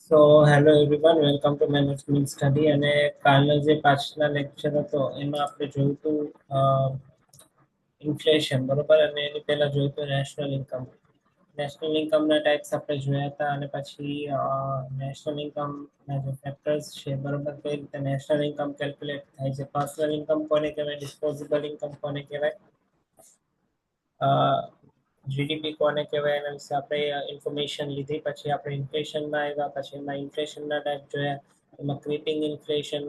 So hello everyone, welcome to management study. અને કાલનો જે પાછલા લેક્ચર હતો એમાં આપણે જોયું હતું ઇન્ફ્લેશન, બરોબર. અને એની પહેલા જોયું હતું નેશનલ ઇન્કમ. નેશનલ ઇન્કમના ટાઈપ્સ આપણે જોયા હતા, અને પછી નેશનલ ઇન્કમના જે ફેક્ટર્સ છે, બરોબર, કઈ રીતે નેશનલ ઇન્કમ કેલ્ક્યુલેટ થાય છે, પર્સનલ ઇન્કમ કોને કહેવાય, ડિસ્પોઝેબલ ઇન્કમ કોને કહેવાય, જીડીપી કોને કહેવાય, એના વિશે આપણે ઇન્ફોર્મેશન લીધી. પછી આપણે ઇન્ફ્લેશનમાં આવ્યા, પછી એમાં ઇન્ફ્લેશનના ટાઈપ જોયા. એમાં creeping inflation,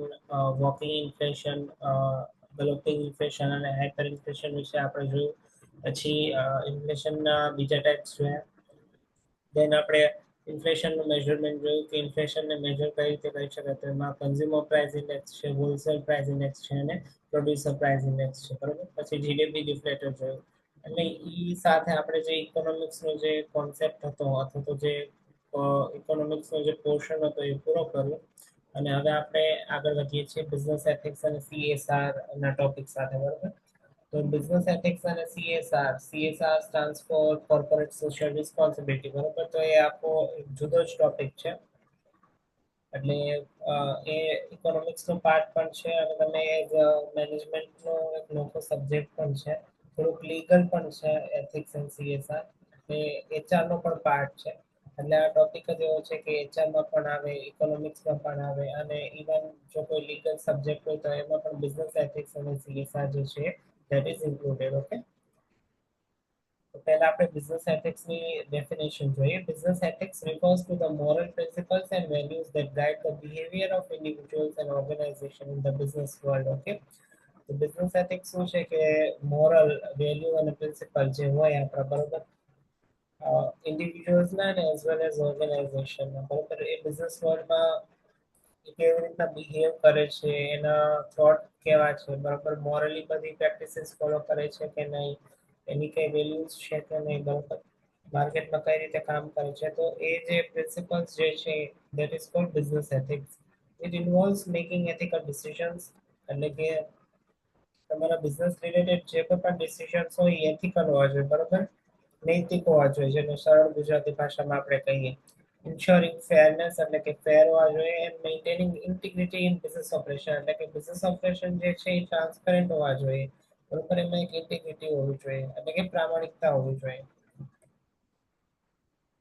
walking inflation, galloping inflation અને હાઇપર ઇન્ફ્લેશન વિશે આપણે જોયું. પછી ઇન્ફ્લેશનના બીજા ટાઈપ્સ જોયા. દેન આપણે ઇન્ફ્લેશનનું મેઝરમેન્ટ જોયું કે ઇન્ફ્લેશનને મેજર કઈ રીતે કરી શકાય. તો એમાં કન્ઝ્યુમર પ્રાઇસ ઇન્ડેક્સ છે, હોલસેલ પ્રાઇસ ઇન્ડેક્સ છે અને પ્રોડ્યુસર પ્રાઇસ ઇન્ડેક્સ છે, બરોબર. પછી જીડીપી ડિફ્લેટર જોયું. એટલે એ સાથે આપણે જે ઇકોનોમિક્સનો જે કોન્સેપ્ટ હતો અથવા તો જે ઇકોનોમિક્સનો જે પોર્શન હતો એ પૂરો કર્યો. અને હવે આપણે આગળ વધીએ છીએ બિઝનેસ એથિક્સ અને સીએસઆર ના ટોપિક સાથે, બરોબર. તો બિઝનેસ એથિક્સ અને CSR stands for corporate social responsibility, બરોબર. તો એ આખો એક જુદો જ ટોપિક છે. એટલે એ ઇકોનોમિક્સનો પાર્ટ પણ છે અને તમે એઝ મેનેજમેન્ટનો એક મોટો સબ્જેક્ટ પણ છે. થોડુંક લીગલ પણ છે, એથિક્સ એન્ડ સીએસઆર. એ એચઆર નો પણ પાર્ટ છે. એટલે આ ટોપિક જ એવો છે કે એચઆરમાં પણ આવે, ઇકોનોમિક્સમાં પણ આવે, અને ઇવન જો કોઈ લીગલ સબ્જેક્ટ હોય તો એમાં પણ બિઝનેસ એથિક્સ અને સીએસઆર જે છે that is included. Okay. તો પહેલા આપણે બિઝનેસ એથિક્સની ડેફિનેશન જોઈએ. Business ethics refers to the moral principles and values that guide the behavior of individuals and organization in the business world. Okay. તો business ethics શું છે કે મોરલ વેલ્યુ અને principal જે હોય આપણા, બરોબર, ઇન્ડિવિજ્યુઅલ્સના અને એઝ વેલ એઝ ઓર્ગેનાઇઝેશનના, બરોબર, એ બિઝનેસ વર્લ્ડમાં કેવી રીતના બિહેવ કરે છે, એના થોટ કેવા છે, બરોબર, મોરલી બધી પ્રેક્ટિસીસ ફોલો કરે છે કે નહીં, એની કઈ વેલ્યુઝ છે કે નહીં, બરોબર, માર્કેટમાં કઈ રીતે કામ કરે છે. તો એ જે પ્રિન્સિપલ્સ જે છે that is called business ethics. It ઇન્વોલ્વ્સ making ethical decisions, એટલે કે તમારા બિઝનેસ રિલેટેડ જે કોઈ પણ ડિસિઝન્સ હોય એ એથિકલ હોવા જોઈએ, બરોબર, નૈતિક હોવા જોઈએ, જેને સરળ ગુજરાતી ભાષામાં આપણે કહીએ. ensuring fairness, એટલે કે ફેર હોવા જોઈએ, and maintaining integrity in business operation, એટલે કે બિઝનેસ ઓપરેશન જે છે એ ટ્રાન્સપરન્ટ હોવા જોઈએ, બરોબર, એમાં એક ઇન્ટિગ્રિટી હોવી જોઈએ, એટલે કે પ્રામાણિકતા હોવી જોઈએ.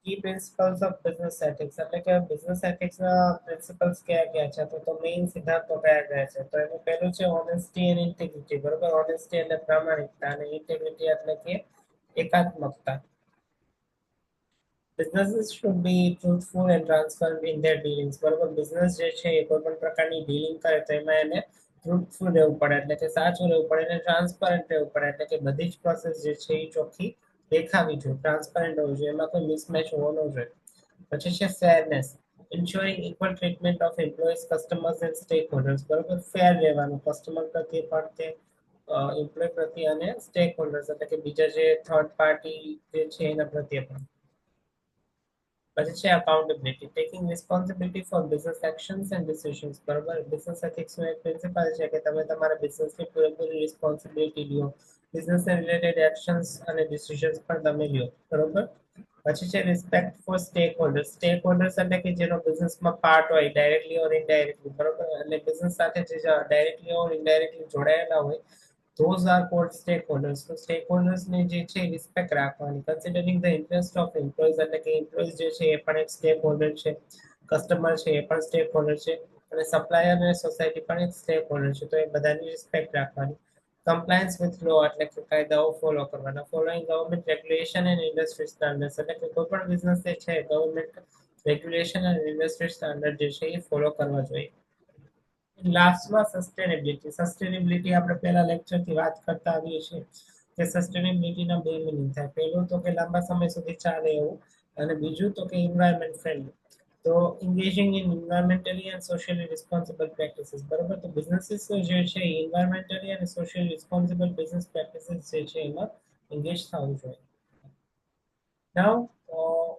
કી પ્રિન્સિપલ્સ ઓફ બિઝનેસ એથિક્સ, એટલે કે બિઝનેસ એથિક્સના પ્રિન્સિપલ્સ કયા કયા છે, તો મેઇન સિદ્ધાંતો કયા કયા છે. તો એનું પહેલું છે ઓનેસ્ટી એન્ડ ઇન્ટિગ્રિટી, બરોબર. ઓનેસ્ટી એટલે પ્રામાણિકતા અને ઇન્ટિગ્રિટી એટલે કે એકાત્મકતા. Businesses should be truthful and transparent in their dealings, બરોબર. બિઝનેસ જે છે એ કોઈ પણ પ્રકારની ડીલિંગ કરે તો એમાં એને ટ્રુથફુલ રહેવું પડે, એટલે કે સાચું રહેવું પડે, અને ટ્રાન્સપરન્ટ રહેવું પડે, એટલે કે બધી જ પ્રોસેસ જે છે એ ચોખ્ખી દેખાવી જોઈએ, ટ્રાન્સપરન્ટ હોવી જોઈએ, એમાં કોઈ મિસમેચ હોવો ન જોઈએ. પછી છે fairness, ensuring equal treatment of employees, customers and stakeholders, બરોબર. ફેર રહેવાનું કસ્ટમર પ્રત્યે પણ તે એમ્પ્લોય પ્રત્યે અને સ્ટેક હોલ્ડર્સ, એટલે કે બીજા જે થર્ડ પાર્ટી જે છે એના પ્રત્યે પણ. પછી છે accountability, taking responsibility four business actions and decisions, બરોબર. બિઝનેસ એથિક્સનો એક પ્રિન્સિપલ છે કે તમે તમારા બિઝનેસની પૂરેપૂરી રિસ્પોન્સિબિલિટી લ્યો, બિઝનેસ રિલેટેડ એક્શન્સ અને ડિસિઝન્સ પણ તમે લ્યો, બરોબર. પછી છે respect four stack holders. Stack holders એટલે કે જેનો બિઝનેસમાં પાર્ટ હોય, ડાયરેક્ટલી ઓર ઇનડાયરેક્ટલી, બરોબર, એટલે બિઝનેસ સાથે જે ડાયરેક્ટલી ઓર ઇનડાયરેક્ટલી જોડાયેલા હોય, those are called stakeholders. તો સ્ટેકહોલ્ડર્સની જે છે રિસ્પેક્ટ રાખવાની. Considering the interest of employees, એટલે કે એમ્પ્લોઈઝ જે છે એ પણ એક સ્ટેક હોલ્ડર છે, કસ્ટમર છે એ પણ સ્ટેક હોલ્ડર છે, અને સપ્લાયર અને સોસાયટી પણ એક સ્ટેક હોલ્ડર છે. તો એ બધાની રિસ્પેક્ટ રાખવાની. કમ્પ્લાયન્સ વિથ લો, એટલે કે કાયદાઓ ફોલો કરવાના. Following government regulation and industry standards, એટલે કે કોઈ પણ બિઝનેસ જે છે ગવર્મેન્ટ રેગ્યુલેશન અને ઇન્ડસ્ટ્રી સ્ટાન્ડર્ડ જે છે એ ફોલો કરવા જોઈએ. લાસ્ટમાં સસ્ટેનેબિલિટી. સસ્ટેનેબિલિટી આપણે પહેલા લેક્ચરથી વાત કરતા આવીએ છીએ કે સસ્ટેનેબિલિટીના બે મિનિંગ થાય. પહેલું તો કે લાંબા સમય સુધી ચાલે એવું, અને બીજું તો કે એન્વાયરમેન્ટ ફ્રેન્ડલી. તો engaging in environmentally and socially responsible practices, બરોબર. તો બિઝનેસીસ જે છે એ environmentally અને socially responsible business practices જે છે એમાં engage થવું જોઈએ. Now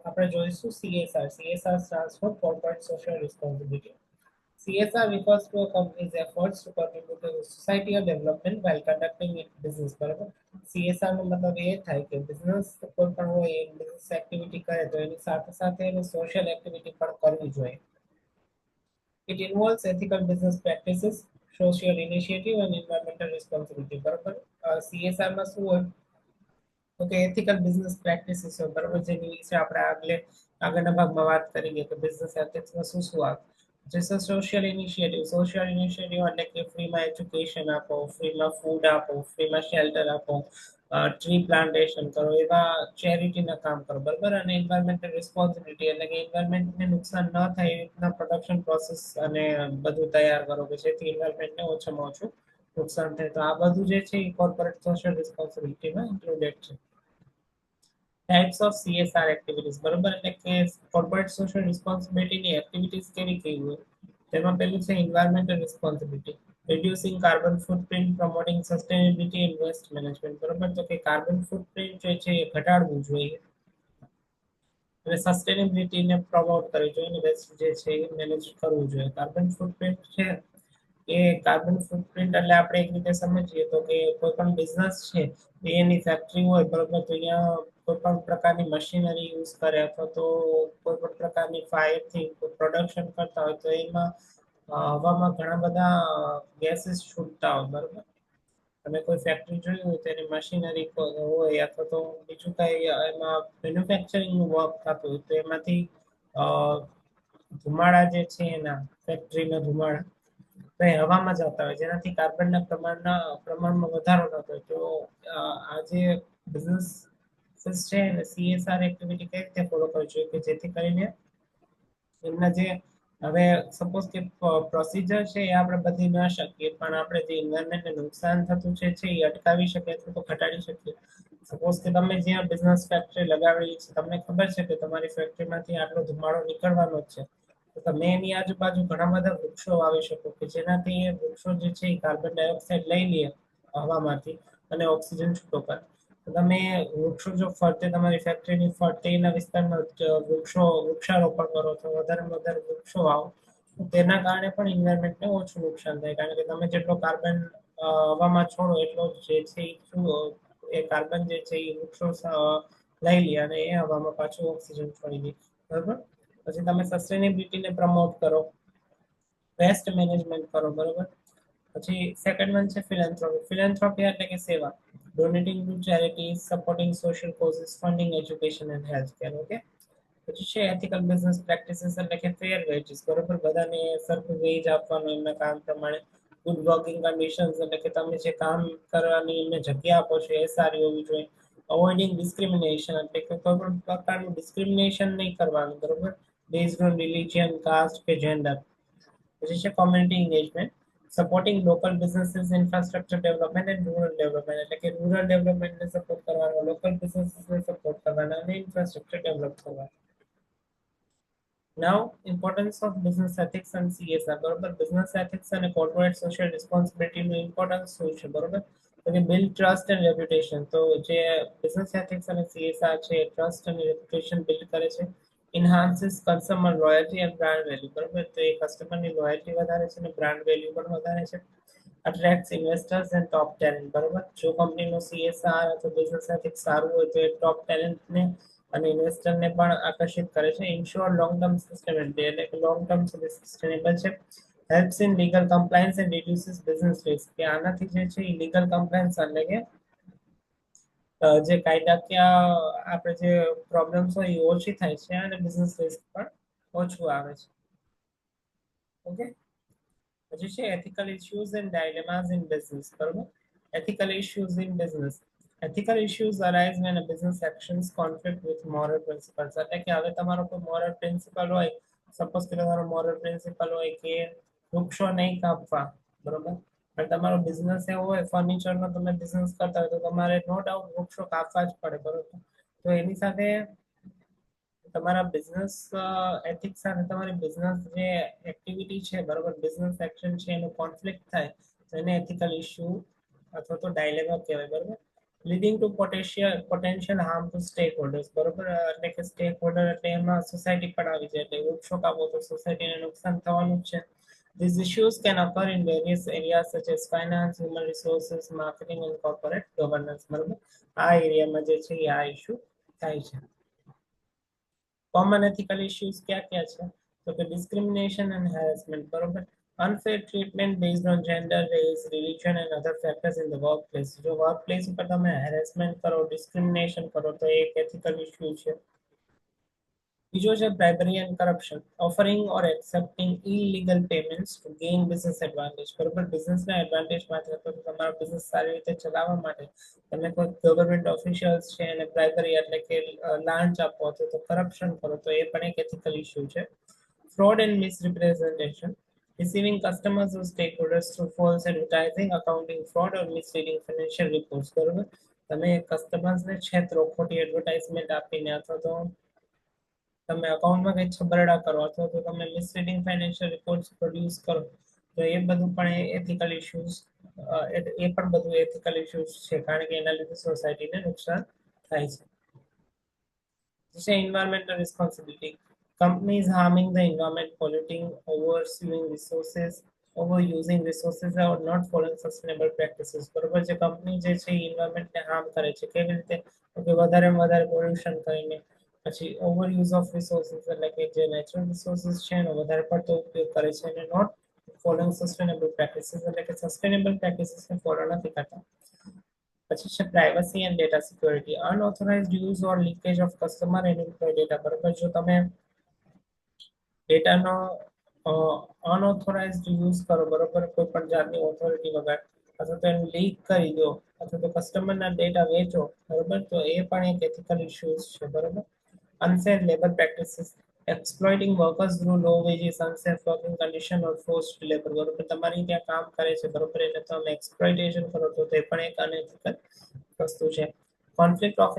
આપણે જોઈશું CSR. CSR stands for corporate social responsibility. CSR refers to a company's efforts to contribute to societal development while conducting its business. બરાબર. CSR નો મતલબ એ થાય કે બિઝનેસ કોઈ પણ હોય એ બિઝનેસ એક્ટિવિટી કરે તો એની સાથે સાથે એને સોશિયલ એક્ટિવિટી પણ કરવી જોઈએ. It involves ethical business practices, social initiative and environmental responsibility. બરાબર. CSR માં શું હોય તો કે એથિકલ બિઝનેસ પ્રેક્ટિસીસ હોય બરાબર, જેની વિશે આપણે આગળના ભાગમાં વાત કરી કે બિઝનેસ એથિક્સમાં શું શું આવે. જે સોશિયલ ઇનિશિયેટિવ એટલે કે ફ્રીમાં એજ્યુકેશન આપો, ફ્રીમાં ફૂડ આપો, ફ્રીમાં શેલ્ટર આપો, ટ્રી પ્લાન્ટેશન કરો, એવા ચેરિટીના કામ કરો બરાબર. અને એન્વાયરમેન્ટલ રિસ્પોન્સિબિલિટી એટલે કે એન્વાયરમેન્ટને નુકસાન ન થાય એ રીતના પ્રોડક્શન પ્રોસેસ અને બધું તૈયાર કરો કે જેથી એન્વાયરમેન્ટને ઓછામાં ઓછું નુકસાન થાય. તો આ બધું જે છે એ કોર્પોરેટ સોશિયલ રિસ્પોન્સિબિલિટીમાં ઇન્ક્લુડેડ છે. ટાઈપ્સ ઓફ CSR એક્ટિવિટીઝ બરોબર, એટલે કે કોર્પોરેટ સોશિયલ રિસ્પોન્સિબિલિટીની એક્ટિવિટીઝ કેવી કેવી હોય. તેમાં પહેલું છે environmental responsibility, reducing carbon footprint, promoting sustainability and waste management બરોબર. તો કે કાર્બન ફૂટપ્રિન્ટ જે છે એ ઘટાડવું જોઈએ અને સસ્ટેનેબિલિટીને પ્રમોટ કરવી જોઈએ અને વેસ્ટ જે છે એ મેનેજ કરવું જોઈએ. કાર્બન ફૂટપ્રિન્ટ છે એ કાર્બન ફૂટપ્રિન્ટ એટલે આપણે એક રીતે સમજીએ તો કે કોઈ પણ બિઝનેસ છે એની ફેક્ટરી હોય બરોબર, તો અહીંયા કોઈ પણ પ્રકારની મશીનરી યુઝ કરે અથવા તો કોઈ પણ પ્રકારની ફાયરથી પ્રોડક્શન કરતા હોય તો એમાં હવામાં ઘણા બધા ગેસીસ છૂટતા હોય બરોબર. તમે કોઈ ફેક્ટરી જોઈ હોય તો એની મશીનરી હોય અથવા તો બીજું કઈ એમાં મેન્યુફેક્ચરિંગનું વર્ક થતું હોય તો એમાંથી ધુમાડા જે છે એના ફેક્ટરીના ધુમાડા તો એ હવામાં જતા હોય જેનાથી કાર્બનના પ્રમાણમાં વધારો થતો હોય. તો આ જે બિઝનેસ છે એને CSR એક્ટિવિટી કઈ રીતે ફોલો કરવી જોઈએ કે જેથી કરીને એમના જે હવે સપોઝ કે પ્રોસિજર છે એ આપણે બધી ન શકીએ પણ આપણે જે એન્વાયરમેન્ટને નુકસાન થતું છે એ અટકાવી શકીએ અથવા તો ઘટાડી શકીએ. સપોઝ કે તમે જ્યાં બિઝનેસ ફેક્ટરી લગાવેલી છે તમને ખબર છે કે તમારી ફેક્ટરીમાંથી આટલો ધુમાડો નીકળવાનો જ છે, તો તમે એની આજુબાજુ ઘણા બધા વૃક્ષો વાવી શકો કે જેનાથી એ વૃક્ષો જે છે એ કાર્બન ડાયોક્સાઇડ લઈ લે હવામાંથી અને ઓક્સિજન છૂટો કરે. તો તમે વૃક્ષો જો ફરતે તમારી ફેક્ટરીની ફરતે એના વિસ્તારમાં વૃક્ષારોપણ કરો છો, વધારે વધારે વૃક્ષો વાવો, તેના કારણે પણ એન્વાયરમેન્ટને ઓછું નુકસાન થાય કારણ કે તમે જેટલો કાર્બન હવામાં છોડો એટલો જે છે એ કાર્બન જે છે એ વૃક્ષો લઈ લે અને એ હવામાં પાછું ઓક્સિજન છોડી દે બરોબર. પછી તમે સસ્ટેનેબિલિટીને પ્રમોટ કરો, વેસ્ટ મેનેજમેન્ટ કરો બરોબર. પછી સેકન્ડ વન છે ફિલેન્થ્રોપી એટલે કે સેવા, donating to charities, supporting social causes, funding education and health care. Okay. પછી છે એથિકલ બિઝનેસ પ્રેક્ટિસીસ એટલે કે ફેર વેજીસ બરોબર, બધાને સરખું વેજ આપવાનું એમના કામ પ્રમાણે. ગુડ વર્કિંગ કન્ડિશન્સ એટલે કે તમે જે કામ કરવાની એમને જગ્યા આપો છો એ સારી હોવી જોઈએ. અવોઇડિંગ ડિસ્ક્રિમિનેશન એટલે કે કોઈ પણ પ્રકારનું ડિસ્ક્રિમિનેશન નહીં કરવાનું બરોબર, બેઝડ ઓન રિલિજન, કાસ્ટ કે જેન્ડર. પછી છે community engagement, supporting local businesses, infrastructure development and rural development એટલે કે રૂરલ ડેવલપમેન્ટને સપોર્ટ કરવાનો, લોકલ બિઝનેસીસને સપોર્ટ કરવાના અને ઇન્ફ્રાસ્ટ્રક્ચર ડેવલપ કરવાના. Now, importance of business ethics and CSR બરોબર. બિઝનેસ એથિક્સ અને કોર્પોરેટ સોશિયલ રિસ્પોન્સિબિલિટીનું ઇમ્પોર્ટન્સ શું છે બરોબર. તો કે બિલ્ડ ટ્રસ્ટ એન્ડ રેપ્યુટેશન, તો જે બિઝનેસ એથિક્સ અને CSR છે ટ્રસ્ટ અને રેપ્યુટેશન બિલ્ડ કરે છે. enhances customer loyalty and brand value બરોબર, તો એ કસ્ટમરની લોયલ્ટી વધારે છે અને બ્રાન્ડ વેલ્યુ પણ વધારે છે. attracts investors and top talent બરોબર, જો કંપનીનો CSR અથવા બિઝનેસ એથિક્સ સારું હોય તો એ ટોપ ટેલેન્ટને અને ઇન્વેસ્ટરને પણ આકર્ષિત કરે છે. ઇન્શ્યોર લોંગ ટર્મ સસ્ટેનેબિલિટી એટલે કે લોંગ ટર્મ સુધી સસ્ટેનેબલ છે. Helps in legal compliance and reduces business risk, કે આનાથી જે છે એ લીગલ કમ્પ્લાયન્સ એટલે કે જે કાયદાકીય આપણે જે પ્રોબ્લેમ્સ હોય એ ઓછી થાય છે અને બિઝનેસ રિસ્ક પણ ઓછું આવે છે. ઓકે. પછી છે ethical issues and dilemmas in business બરોબર. Ethical issues in business, ethical issues arise when a business actions conflict with moral principles એટલે કે હવે તમારો કોઈ મોરલ પ્રિન્સિપલ હોય, સપોઝ કે તમારો મોરલ પ્રિન્સિપલ હોય કે વૃક્ષો નહીં કાપવા બરોબર, પણ તમારો બિઝનેસ એવો હોય ફર્નિચરનો તમે બિઝનેસ કરતા હોય તો તમારે નો ડાઉટ વૃક્ષો કાપવા જ પડે બરોબર. તો એની સાથે તમારા બિઝનેસ એથિક્સ સાથે તમારી બિઝનેસ જે એક્ટિવિટી છે બરોબર, બિઝનેસ એક્શન છે એનું કોન્ફ્લિક્ટ થાય તો એને એથિકલ ઇશ્યુ અથવા તો ડાયલેમા કહેવાય બરોબર. Leading to potential harm to stakeholders બરોબર, એટલે કે સ્ટેક હોલ્ડર એટલે એમાં સોસાયટી પણ આવી જાય એટલે વૃક્ષો કાપો તો સોસાયટીને નુકસાન થવાનું જ છે These issues can occur in various areas such as finance, human resources, marketing, and corporate governance. બરોબર, આ એરિયામાં જે છે એ આ ઇશ્યુ થાય છે. કોમન એથિકલ ઇશ્યુઝ ક્યાં ક્યાં છે? તો કે ડિસ્ક્રિમિનેશન એન્ડ હેરેસમેન્ટ. બરોબર, unfair treatment based on gender, race, religion and other factors in the workplace. જો વર્કપ્લેસ ઉપર તમે હેરેસમેન્ટ કરો, ડિસ્ક્રિમિનેશન કરો તો એ એક એથિકલ ઇશ્યુ છે. બીજો છે bribery and corruption, offering or accepting illegal payments to gain business advantage. બરોબર, બિઝનેસના એડવાન્ટેજ માટે અથવા તો તમારો બિઝનેસ સારી રીતે ચલાવવા માટે તમે કોઈ ગવર્મેન્ટ ઓફિશિયલ્સ છે અને bribery એટલે કે લાંચ આપો અથવા તો કરપ્શન કરો તો એ પણ એક એથિકલ ઇશ્યુ છે. Fraud and misrepresentation, deceiving customers or stakeholders through false advertising, accounting fraud or misleading financial reports. બરોબર, તમે કસ્ટમર્સને છેતરો ખોટી એડવર્ટાઇઝમેન્ટ આપીને અથવા તો તમે અકાઉન્ટમાં કંઈક છબરડા કરો અથવા તો તમે મિસલીડિંગ ફાઇનાન્શિયલ રિપોર્ટ્સ પ્રોડ્યુસ કરો તો એ બધું પણ એથિકલ ઇશ્યુઝ એ પણ બધું એથિકલ ઇશ્યુઝ છે, કારણ કે એના લીધે સોસાયટીને નુકસાન થાય છે. છે environmental responsibility, companies harming the environment, polluting, overusing resources or not following sustainable practices. બરોબર, જે કંપની જે છે એ એન્વાયરમેન્ટને હાર્મ કરે છે, કેવી રીતે? તો કે વધારેમાં વધારે પોલ્યુશન કરીને, પછી ઓવર યુઝ ઓફ રિસોર્સિસ એટલે કે જે નેચરલ રિસોર્સિસ છે એનો વધારે પડતો ઉપયોગ કરે છે અને નોટ ફોલોઈંગ સસ્ટેનેબલ પ્રેક્ટિસીસ એટલે કે સસ્ટેનેબલ પ્રેક્ટિસીસને ફોલો નથી કરતા. પછી છે privacy and data security, unauthorised use or leakage of customer and employee data. બરોબર, જો તમે ડેટાનો અનઓથોરાઇઝ્ડ યુઝ કરો, બરોબર, કોઈ પણ જાતની ઓથોરિટી વગર, અથવા તો એને લીક કરી દો અથવા તો કસ્ટમરના ડેટા વેચો, બરોબર, તો એ પણ એક એથિકલ ઇશ્યુઝ છે. બરોબર, unfair labor practices, exploiting workers through low wages, unsafe working condition or forced labor. બરોબર, તમારી ત્યાં કામ કરે છે, બરોબર, એટલે તમે એક્સપ્લોઇટેશન કરો તો તે પણ એક અનએથિકલ વસ્તુ છે. conflict of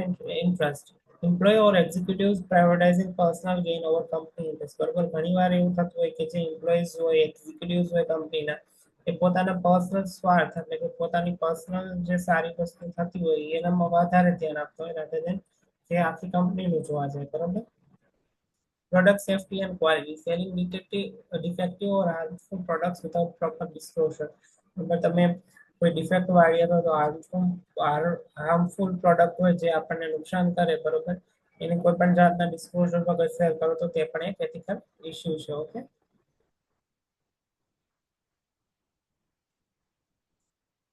interest, employee or executives prioritizing personal gain over company interest. બરોબર, ઘણીવાર એવું થતું હોય કે જે એમ્પ્લોઈઝ હોય, એક્ઝિક્યુટિવ્સ હોય કંપનીના, એ પોતાના પર્સનલ સ્વાર્થ એટલે કે પોતાની પર્સનલ જે સારી વસ્તુ થતી હોય એનામાં વધારે ધ્યાન આપતો હોય rather than જે આખી કંપનીનું જોવા જાય. બરોબર, product safety and quality, selling defective or harmful products without proper disclosure. બરોબર, તમે કોઈ ડિફેક્ટ વાળી અથવા તો હાર્મફુલ પ્રોડક્ટ હોય જે આપણને નુકસાન કરે, બરોબર, એને કોઈ પણ જાતના ડિસ્ક્લોઝર વગર શેર કરો તો તે પણ એક એથિકલ ઇશ્યુ છે. Okay,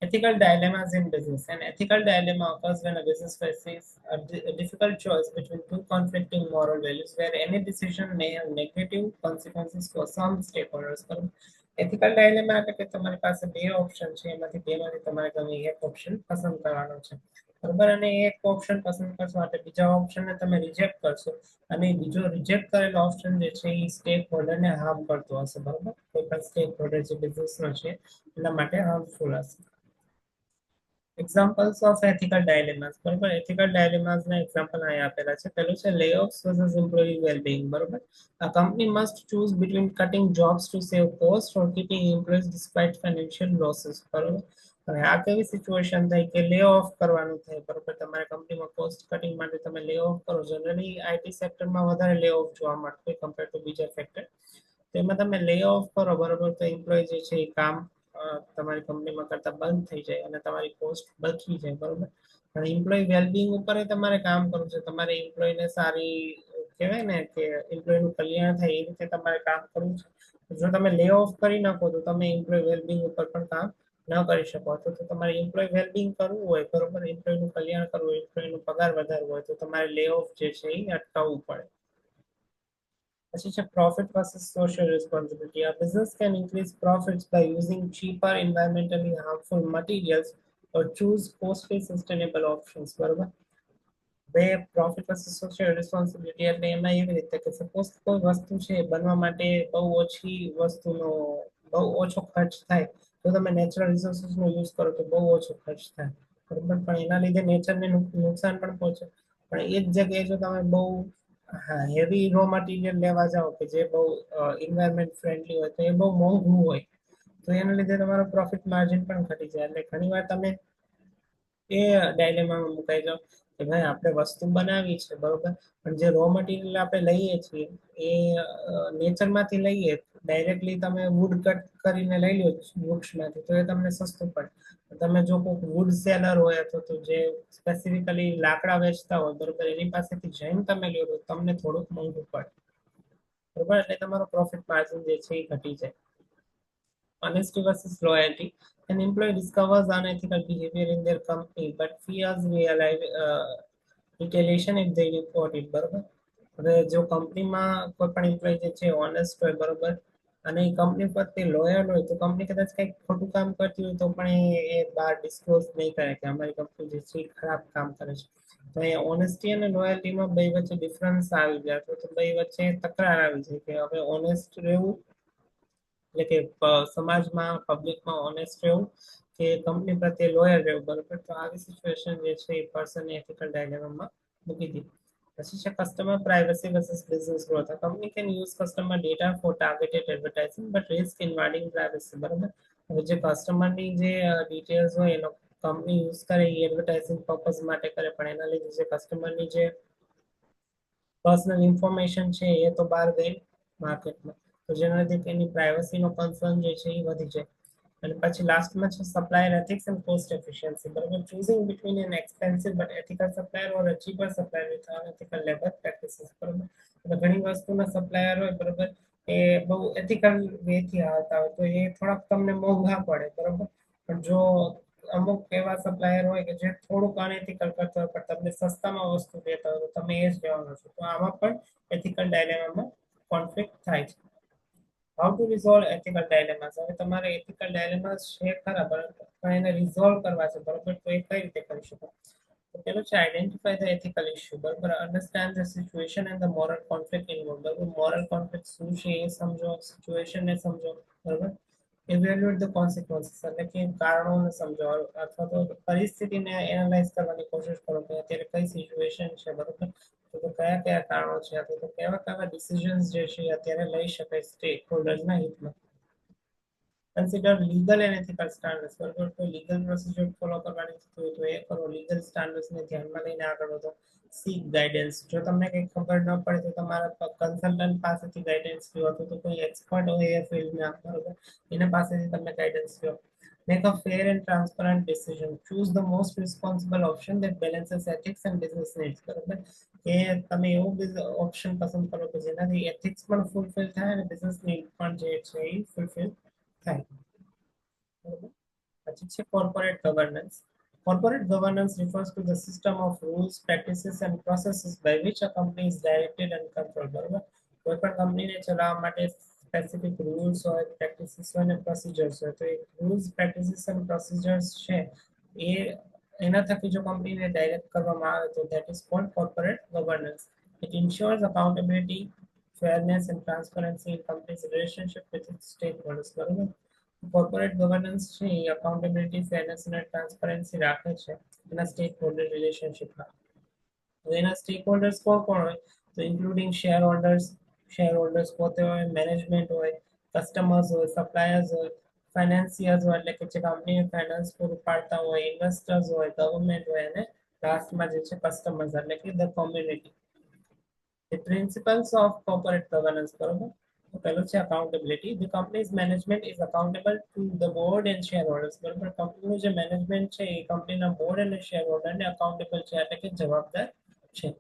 ethical dilemmas in business. An ethical dilemma occurs when a business faces a difficult choice between two conflicting moral values where any decision may have negative consequences for some stakeholders. Ethical dilemma એટલે કે તમારી પાસે બે option છે, એમાંથી બેમાંથી તમારે ગમે એક ઓપ્શન પસંદ કરવાનો છે, બરોબર, અને એક ઓપ્શન પસંદ કરશો એટલે બીજા ઓપ્શનને તમે રિજેક્ટ કરશો અને બીજો રિજેક્ટ કરેલો ઓપ્શન જે છે એ સ્ટેક હોલ્ડરને હાર્મ કરતો હશે. બરોબર, કોઈ પણ સ્ટેક હોલ્ડર જે બિઝનેસનો છે એના માટે હાર્મફુલ હશે. Examples of ethical dilemmas. બરોબર, એથિકલ ડાયલેમાસના એક્ઝામ્પલ અહીંયા આપેલા છે. પહેલું છે layoffs versus employee well-being. બરોબર, a company must choose between cutting jobs to save cost or keeping employees despite financial losses. બરોબર, હવે આ કેવી સિચ્યુએશન થાય કે લે ઓફ કરવાનું થાય, બરોબર, તમારા કંપનીમાં કોસ્ટ કટિંગ માટે તમે લે ઓફ કરો. જનરલી આઈટી સેક્ટરમાં વધારે લે ઓફ જોવા મળતું હોય કમ્પેર ટુ બીજા સેક્ટર. તો એમાં તમે લે ઓફ કરો, બરોબર, તો એમ્પ્લોય જે છે એ કામ તમારી કંપનીમાં કરતા બંધ થઈ જાય અને તમારી કોસ્ટ બચી જાય. બરોબર, પણ એમ્પ્લોય વેલબિંગ ઉપર તમારે કામ કરવું છે, તમારે એમ્પ્લોયને સારી કહેવાય ને કે એમ્પ્લોયનું કલ્યાણ થાય એ રીતે તમારે કામ કરવું છે. જો તમે લે ઓફ કરી નાખો તો તમે એમ્પ્લોય વેલબિંગ ઉપર પણ કામ ન કરી શકો. તો તમારે એમ્પ્લોય વેલબિંગ કરવું હોય, બરોબર, એમ્પ્લોયનું કલ્યાણ કરવું હોય, એમ્પ્લોયનો પગાર વધારવો હોય તો તમારે લે ઓફ જે છે એ અટકાવવું પડે. પછી છે profit versus social responsibility. A business can increase profits by using cheaper environmentally harmful materials or choose costly sustainable options. બરોબર, બે પ્રોફિટ વર્સસ સોશિયલ રિસ્પોન્સિબિલિટી એટલે એમાં એવી રીતે કે સપોઝ કોઈ વસ્તુ છે બનવા માટે બહુ ઓછી વસ્તુનો બહુ ઓછો ખર્ચ થાય તો તમે નેચરલ રિસોર્સિસનો યુઝ કરો તો બહુ ઓછો ખર્ચ થાય, બરોબર, પણ એના લીધે નેચરને નુકસાન પણ પહોંચે. પણ એ જ જગ્યાએ જો તમે બહુ હેવી રો મટીરિયલ લેવા જાઓ કે જે બહુ એન્વાયરમેન્ટ ફ્રેન્ડલી હોય તો એ બહુ મોંઘું હોય તો એના લીધે તમારો પ્રોફિટ માર્જિન પણ ઘટી જાય. એટલે ઘણીવાર તમે એ ડાયલેમામાં મુકાઈ જાઓ કે ભાઈ આપણે વસ્તુ બનાવી છે, બરોબર, પણ જે રો મટીરિયલ આપણે લઈએ છીએ એ નેચરમાંથી લઈએ ડાયરેક્ટલી તમે વુડ કટ કરીને લઈ લો વૃક્ષમાંથી તો એ તમને સસ્તું પડે. તમે જો કોઈક વુડ સેલર હોય અથવા તો જે સ્પેસિફિકલી લાકડા વેચતા હોય બરોબર, એની પાસેથી જઈને તમે લો તો તમને થોડુંક મોંઘું પડે બરોબર, એટલે તમારો પ્રોફિટ માર્જિન જે છે એ ઘટી જાય. Honesty versus loyalty. An employee discovers unethical behavior in their company but fears retaliation if they report it. બરોબર, હવે જો કંપનીમાં કોઈ પણ એમ્પ્લોય જે છે ઓનેસ્ટ હોય બરોબર, અને એ કંપની પ્રત્યે લોયલ હોય તો કંપની કદાચ કંઈક ખોટું કામ કરતી હોય તો પણ એ બહાર ડિસ્ક્લોઝ નહીં કરે કે અમારી કંપની જે છે એ ખરાબ કામ કરે છે. તો અહીંયા ઓનેસ્ટી અને લોયલ્ટીમાં બે વચ્ચે ડિફરન્સ આવી જાય તો બે વચ્ચે તકરાર આવી જાય કે હવે ઓનેસ્ટ રહેવું એટલે કે સમાજમાં પબ્લિકમાં ઓનેસ્ટ રહેવું કે કંપની પ્રત્યે લોયલ રહેવું બરોબર. તો આવી સિચ્યુએશન જે છે એ પર્સન એથિકલ ડાયલેમામાં મૂકી દીધી. પછી છે customer privacy versus business growth. A company can use customer data for targeted advertising but risk invading privacy. બરોબર, હવે જે કસ્ટમરની જે ડિટેલ્સ હોય એનો કંપની યુઝ કરે એ એડવર્ટાઇઝિંગ પર્પઝ માટે કરે, પણ એના લીધે જે કસ્ટમરની જે પર્સનલ ઇન્ફોર્મેશન છે એ તો બહાર ગઈ માર્કેટમાં, તો જેના લીધે તેની પ્રાઇવસીનો કન્સર્ન જે છે એ વધી જાય. અને પછી લાસ્ટમાં છે supplier ethics and cost efficiency. બરોબર, choosing between an expensive but ethical supplier or a cheaper supplier with unethical labour practices. બરોબર, એટલે ઘણી વસ્તુના સપ્લાયર હોય બરોબર, એ બહુ એથિકલ વેથી આવતા હોય તો એ થોડાક તમને મોંઘા પડે બરોબર, પણ જો અમુક એવા સપ્લાયર હોય કે જે થોડુંક અનએથિકલ કરતા હોય પણ તમને સસ્તામાં વસ્તુ દેતા હોય તો તમે એ જ લેવાનો છો, તો આમાં પણ એથિકલ ડાયલેમામાં કોન્ફ્લિક્ટ થાય છે. How to resolve ethical dilemmas. હવે તમારે એથિકલ ડાયલેમાસ છે ખરા બરાબર, પણ એને રિઝોલ્વ કરવા છે બરોબર, તો એ કઈ રીતે કરી શકો? તો પેલું છે આઈડેન્ટિફાય ધ એથિકલ ઇશ્યુ બરોબર, understand the situation and the moral conflict involve. બરોબર, મોરલ કોન્ફ્લિક્ટ શું છે એ સમજો, સિચ્યુએશનને સમજો બરોબર, ઇવેલ્યુએટ ધ કોન્સિક્વન્સીસ એટલે કે કારણોને સમજો અથવા તો પરિસ્થિતિને એનાલાઇઝ કરવાની કોશિશ કરો કે અત્યારે કઈ સિચ્યુએશન છે બરોબર, તો કયા કયા કારણો છે અથવા તો કેવા કેવા ડિસિઝન્સ જે છે અત્યારે લઈ શકાય સ્ટેક હોલ્ડર્સના હિતમાં. Consider legal and ethical standards બરોબર, કોઈ લીગલ પ્રોસિજર ફોલો કરવાની થતી હોય તો એ કરો, લીગલ સ્ટાન્ડર્ડ્સને ધ્યાનમાં લઈને આગળ વધો. સીક ગાઈડન્સ. જો તમને કંઈ ખબર ન પડે તો તમારા કન્સલ્ટન્ટ પાસેથી ગાઈડન્સ લો અથવા તો કોઈ એક્સપર્ટ હોય એ ફિલ્ડના બરોબર, એના પાસેથી તમે ગાઈડન્સ લો. Make a fair and transparent decision. Choose the most responsible option that balances ethics and business needs. બરોબર, કે તમે એવું ઓપ્શન પસંદ કરો કે જેનાથી એથિક્સ પણ ફૂલફિલ થાય અને બિઝનેસ નીડ પણ જે છે એ ફૂલફિલ થાય બરોબર. પછી છે corporate governance. Corporate governance refers to the system of rules, practices and processes by which a company is directed and controlled. બરોબર, કોઈ પણ કંપનીને ચલાવવા માટે સ્પેસિફિક રૂલ્સ હોય, પ્રેક્ટિસીસ હોય અને પ્રોસિજર્સ હોય, તો એ રૂલ્સ પ્રેક્ટિસીસ અને પ્રોસિજર્સ છે એ એના થકી જો કંપનીને ડાયરેક્ટ કરવામાં આવે તો that is called corporate governance. It ensures accountability, fairness and transparency in company's relationship with its stakeholders. બરોબર, કોર્પોરેટ ગવર્નન્સ છે એ અકાઉન્ટેબિલિટી, ફેરનેસ અને ટ્રાન્સપરન્સી રાખે છે એના સ્ટેક હોલ્ડર રિલેશનશિપમાં. તો એના સ્ટેક હોલ્ડર્સ કોણ કોણ હોય તો ઇન્ક્લુડિંગ શેર હોલ્ડર્સ પોતે હોય, મેનેજમેન્ટ હોય, કસ્ટમર્સ હોય, સપ્લાયર્સ હોય, ફાઇનાન્સિયર્સ હોય એટલે કે જે કંપનીને ફાઇનાન્સ પૂરું પાડતા હોય, ઇન્વેસ્ટર્સ હોય, ગવર્મેન્ટ હોય અને લાસ્ટમાં જે છે કસ્ટમર્સ એટલે કે the community. The principles of corporate governance બરોબર, તો પહેલું છે accountability. The company's management is accountable to the board and shareholders. બરોબર, કંપનીનું જે મેનેજમેન્ટ છે એ કંપનીના બોર્ડ અને શેરહોલ્ડરને અકાઉન્ટેબલ છે એટલે કે જવાબદાર છે.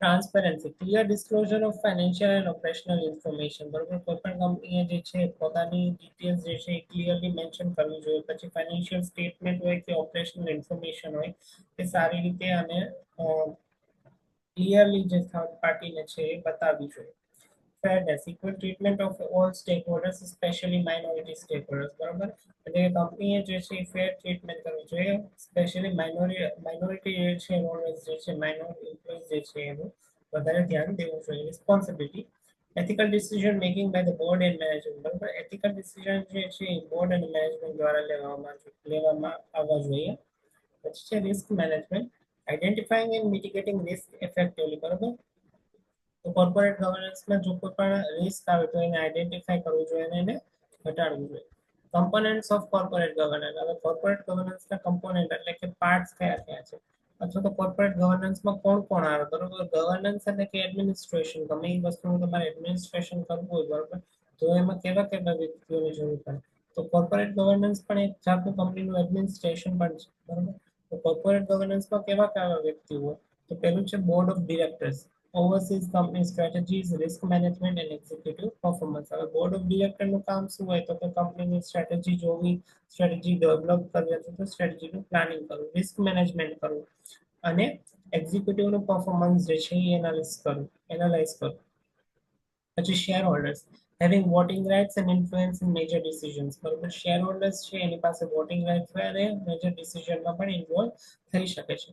Transparency, clear disclosure of financial and operational information. બરોબર, કોઈ પણ કંપનીએ જે છે પોતાની ડિટેલ્સ જે છે એ ક્લિયરલી મેન્શન કરવી જોઈએ. પછી ફાઇનાન્શિયલ સ્ટેટમેન્ટ હોય કે ઓપરેશનલ ઇન્ફોર્મેશન હોય એ સારી રીતે અને ક્લિયરલી જે થર્ડ પાર્ટીને છે એ બતાવવી જોઈએ. Fairness, equal treatment of all stack holders specially minority stack holders. બરોબર, એટલે કંપનીએ જે છે એ ફેર ટ્રીટમેન્ટ કરવી જોઈએ, સ્પેશિયલી માઇનોરિટી જે છે હોલ્ડર્સ જે છે, માઇનોરિટી એમ્પ્લોઈઝ જે છે એનું વધારે ધ્યાન દેવું જોઈએ. Responsibility, ethical decision making by the board and management. બરોબર, એથિકલ ડિસિઝન જે છે એ બોર્ડ અને મેનેજમેન્ટ દ્વારા લેવામાં આવવા જોઈએ. પછી છે risk management, identifying and mitigating risk effectively. બરોબર, તો કોર્પોરેટ ગવર્નન્સમાં જો કોઈ પણ રિસ્ક આવે તો એને આઈડેન્ટિફાઈ કરવું જોઈએ અને એને ઘટાડવું જોઈએ. Components of corporate governance. હવે કોર્પોરેટ ગવર્નન્સના કમ્પોનન્ટ એટલે કે પાર્ટ્સ કયા કયા છે અથવા તો કોર્પોરેટ ગવર્નન્સમાં કોણ કોણ આવે. બરોબર, ગવર્નન્સ એટલે કે એડમિનિસ્ટ્રેશન, ગમે એ વસ્તુનું તમારે એડમિનિસ્ટ્રેશન કરવું હોય બરોબર, તો એમાં કેવા કેવા વ્યક્તિઓની જરૂર પડે? તો કોર્પોરેટ ગવર્નન્સ પણ એક જાતનું કંપનીનું એડમિનિસ્ટ્રેશન પણ છે, બરાબર? તો કોર્પોરેટ ગવર્નન્સમાં કેવા કેવા વ્યક્તિઓ? તો પહેલું છે board of directors, oversees company strategies, risk management and executive performance. હવે બોર્ડ ઓફ ડિરેક્ટરનું કામ શું હોય? તો કે કંપનીની સ્ટ્રેટેજી જોવી, સ્ટ્રેટેજી ડેવલપ કરવી અથવા તો સ્ટ્રેટેજીનું પ્લાનિંગ કરવું, રિસ્ક મેનેજમેન્ટ કરવું અને એક્ઝિક્યુટિવનું પરફોર્મન્સ જે છે એ એનાલાઇઝ કરવું. પછી shareholders, having voting rights and influence in major decisions, બરોબર? શેર હોલ્ડર્સ છે એની પાસે વોટિંગ રાઇટ્સ હોય અને મેજર ડિસિઝનમાં પણ ઇન્વોલ્વ થઈ શકે છે.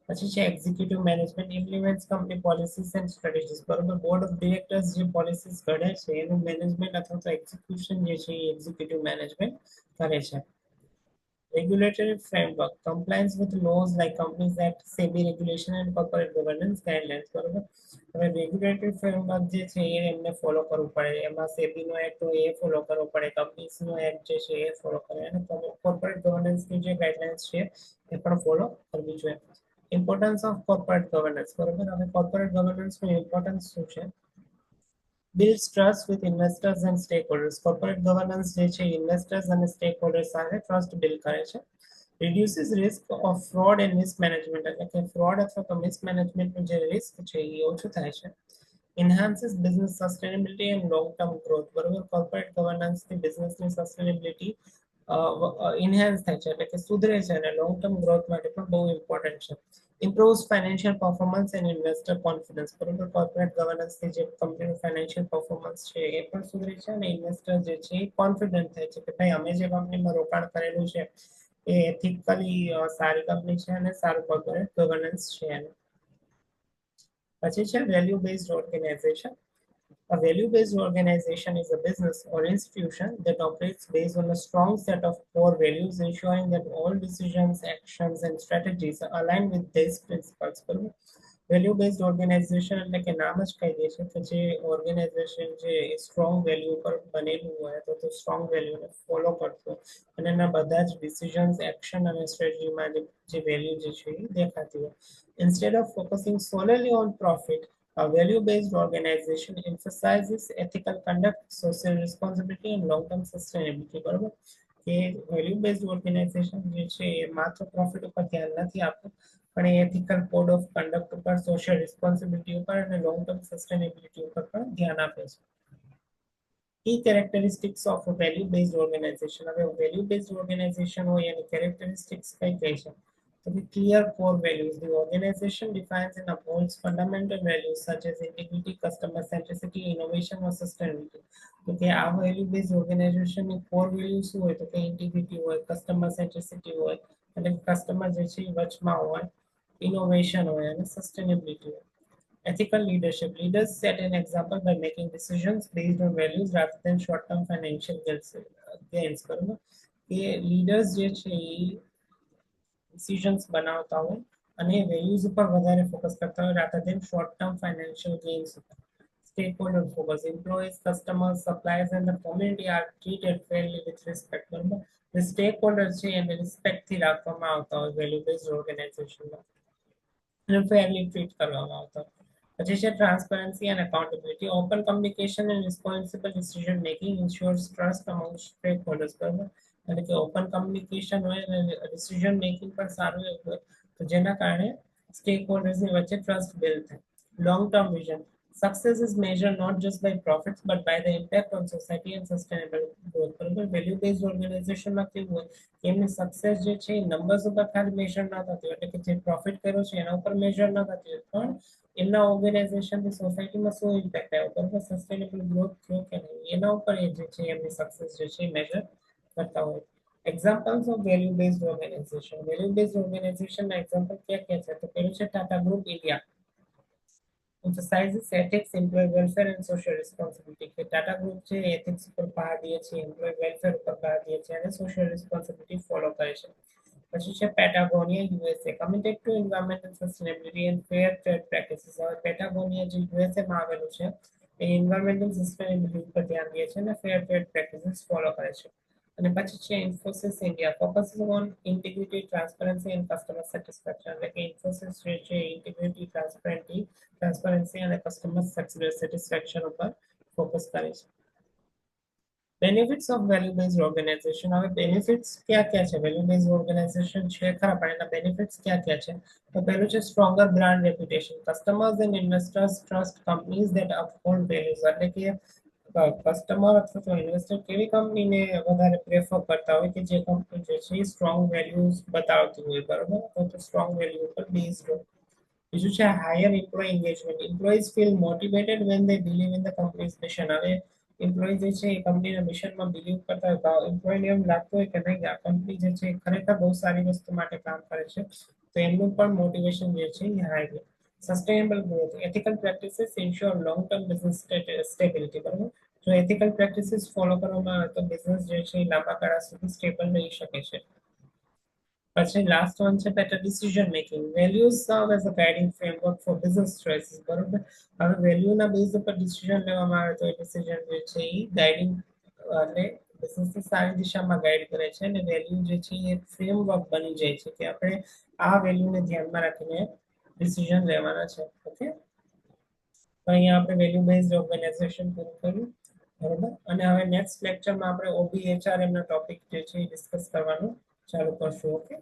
પછી છે executive management, implements company policies and strategies, બરોબર? બોર્ડ ઓફ ડિરેક્ટર્સ જે પોલિસીસ ઘડે છે એનું મેનેજમેન્ટ અથવા તો એક્ઝિક્યુશન જે છે એ એક્ઝિક્યુટિવ મેનેજમેન્ટ કરે છે. Regulatory framework, compliance with laws like Companies Act, SEBI regulation and corporate governance guidelines, બરોબર? હવે રેગ્યુલેટરી ફ્રેમવર્ક જે છે એ એમને ફોલો કરવું પડે, એમાં સેબીનો એક્ટ હોય એ ફોલો કરવો પડે, કંપનીઝનો એક્ટ જે છે એ ફોલો કરે અને કોર્પોરેટ ગવર્નન્સની જે ગાઈડલાઇન્સ છે એ પણ ફોલો કરવી જોઈએ. ઇમ્પોર્ટન્સ ઓફ કોર્પોરેટ ગવર્નન્સ, બરોબર? હવે કોર્પોરેટ ગવર્નન્સનું ઇમ્પોર્ટન્સ શું છે? builds trust with investors and stakeholders. Corporate governance જે છે ઇન્વેસ્ટર્સ અને સ્ટેકહોલ્ડર્સ સાથે ટ્રસ્ટ બિલ્ડ કરે છે. reduces risk of fraud and mismanagement, એટલે કે ફ્રોડ અથવા તો મિસમેનેજમેન્ટનું જે રિસ્ક છે એ ઓછું થાય છે. enhances business sustainability and long term growth, બરોબર? કોર્પોરેટ ગવર્નન્સથી બિઝનેસની સસ્ટેનેબિલિટી ઇન્હાન્સ થાય છે, એટલે કે સુધરે છે અને લોંગ ટર્મ ગ્રોથ માટે પણ બહુ ઇમ્પોર્ટન્ટ છે. improves financial performance and investor confidence, બરોબર? કોર્પોરેટ ગવર્નન્સથી જે કંપનીનું ફાઇનાન્શિયલ પરફોર્મન્સ છે એ પણ સુધરે છે અને ઇન્વેસ્ટર જે છે એ કોન્ફિડન્ટ થાય છે કે ભાઈ અમે જે કંપનીમાં રોકાણ કરેલું છે એ એથિકલી સારી કંપની છે અને સારું કોર્પોરેટ ગવર્નન્સ છે એનું. પછી છે value based organisation. A value-based organization is a business or institution that operates based on a strong set of core values, ensuring that all decisions, actions, and strategies are aligned with these principles. Value-based organisation એટલે કે નામ જ કહી દે છે કે જે organisation જે strong value પર બનેલું હોય તો સ્ટ્રોંગ વેલ્યુને ફોલો કરતો અને એના બધા જ ડિસિઝન્સ, એક્શન અને સ્ટ્રેટેજીમાં જે વેલ્યુ જે છે એ દેખાતી હોય. Instead of focusing solely on profit, a value-based organization emphasizes ethical conduct, social responsibility, and long-term sustainability, બરોબર? કે વેલ્યુ-બેઝડ ઓર્ગેનાઇઝેશન જે છે એ માત્ર પ્રોફિટ ઉપર ધ્યાન નથી આપતું, પણ એ એથિકલ કોડ ઓફ કન્ડક્ટ ઉપર, સોશિયલ રિસ્પોન્સિબિલિટી ઉપર અને લોંગ ટર્મ સસ્ટેનેબિલિટી ઉપર પણ ધ્યાન આપે છે. Key characteristics of a value-based organization. હવે value-based organization હોય એની characteristics કઈ કઈ છે? To be clear core values, the organization defines and upholds fundamental values such as integrity, customer centricity, innovation or sustainability. તો કે આ value based organization ની core values શું હોય? તો કે integrity હોય, customer centricity હોય, એટલે કસ્ટમર જે છે વચમાં હોય, innovation હોય અને sustainability હોય. Ethical leadership. Leaders set an example by making decisions based on values rather than short-term financial gains. બરોબર? કે leaders જે છે એ decisions બનાવતા હોય અને વેલ્યુઝ ઉપર વધારે ફોકસ કરતા હોય rather than short term financial gains ઉપર. Stakeholder focus. Employees, customers, suppliers and the community are treated fairly with respect, બરોબર? The stakeholders છે એને રિસ્પેક્ટ થી રાખવામાં આવતા હોય વેલ્યુ બેઝડ ઓર્ગેનાઇઝેશનમાં અને ફેરલી ટ્રીટ કરવામાં આવતા હોય. પછી છે transparency and accountability. Open communication and responsible decision making ensures trust among stakeholders, બરોબર? એટલે કે ઓપન કમ્યુનિકેશન હોય અને ડિસિઝન મેકિંગ પણ સારું એવું હોય તો જેના કારણે સ્ટેક હોલ્ડર્સની વચ્ચે ટ્રસ્ટ બિલ્ડ થાય. Long term vision. Success is measured not just by profits but by the impact on society and sustainable growth, બરોબર? વેલ્યુ બેઝડ ઓર્ગેનાઇઝેશનમાં કેવું હોય કે એમની સક્સેસ જે છે એ નંબર્સ ઉપર ખાલી મેજર ન થતી હોય, એટલે કે જે પ્રોફિટ કર્યો છે એના ઉપર મેજર ન થતી હોય, પણ એમના ઓર્ગેનાઇઝેશનથી સોસાયટીમાં શું ઇમ્પેક્ટ આવ્યો, બરોબર? સસ્ટેનેબલ ગ્રોથ થયો કે નહીં એના ઉપર એ જે છે એમની સક્સેસ જે છે એ મેજર કરતા હોય. Examples of value-based organization. Value-based organization ના example क्या क्या છે? તો પેલું છે Tata group India. Emphasizes ethics, employee welfare and social responsibility. કે ટાટા ગ્રુપ છે એથિક્સ ઉપર ભાર દે છે, એમ્પ્લોય વેલફેર ઉપર ભાર દે છે અને સોશિયલ રિસ્પોન્સિબિલિટી ફોલો કરે છે. પછી છે Patagonia USA, committed to environmental sustainability and fair trade practices. હવે પેટાગોનિયા જે યુએસએ માં આવેલું છે એ એન્વાયરમેન્ટલ સસ્ટેનેબિલિટી ઉપર ધ્યાન દે છે અને ફેર ટ્રેડ પ્રેક્ટિસીસ ફોલો કરે છે. અને પછી છે Infosys India, focuses on integrity, transparency and customer satisfaction. એટલે કે ઇન્ફોસિસ જે છે ઇન્ટિગ્રિટી, ટ્રાન્સપરન્સી અને કસ્ટમર સેટિસ્ફેક્શન ઉપર ફોકસ કરે છે. Benefits of value based organisation. હવે બેનિફિટ્સ ક્યાં ક્યાં છે? વેલ્યુ બેઝડ ઓર્ગેનાઇઝેશન છે ખરા, પણ એના બેનિફિટ્સ ક્યાં ક્યાં છે? તો પહેલું છે stronger brand reputation. Customers and investors trust companies that uphold values. એટલે કે કસ્ટમર અથવા તો ઇન્વેસ્ટર કેવી કંપનીને વધારે પ્રેફર કરતા હોય કે જે કંપની જે છે એ સ્ટ્રોંગ વેલ્યુઝ બતાવતી હોય, બરોબર, તો સ્ટ્રોંગ વેલ્યુ ઉપર બેઝડ હોય. બીજું છે higher employ engagement. Employees feel motivated when they believe in the company's mission. હવે એમ્પ્લોય જે છે એ કંપનીના મિશનમાં બિલીવ કરતા હોય તો એમ્પ્લોયને એમ લાગતું હોય કે નહીં, આ કંપની જે છે એ ખરેખર બહુ સારી વસ્તુ માટે કામ કરે છે, તો એમનું પણ મોટિવેશન જે છે એ હાઈ રહે. Sustainable growth. Ethical practices ensure long term business stability, બરાબર. જો એથિકલ પ્રેક્ટિસીસ ફોલો કરવામાં આવે તો બિઝનેસ જે છે એ લાંબા ગાળા સુધી સ્ટેબલ રહી શકે છે. પછી લાસ્ટ વન છે better decision making. Values serve as a guiding framework for business choices, બરોબર. હવે વેલ્યુના બેઝ ઉપર ડિસિઝન લેવામાં આવે તો એ ડિસિઝન જે છે એ ગાઇડિંગ એટલે બિઝનેસને સારી દિશામાં ગાઈડ કરે છે, અને વેલ્યુ જે છે એ ફ્રેમવર્ક બની જાય છે કે આપણે આ વેલ્યુને ધ્યાનમાં રાખીને ડિસિઝન લેવાના છે. ઓકે, તો અહીંયા આપણે વેલ્યુ બેઝડ ઓર્ગેનાઇઝેશન પૂરું કર્યું, બરોબર. અને હવે નેક્સ્ટ લેક્ચરમાં આપણે ઓબીએચઆરએમ ના ટોપિક જે છે એ ડિસ્કસ કરવાનું ચાલુ કરશું. ઓકે.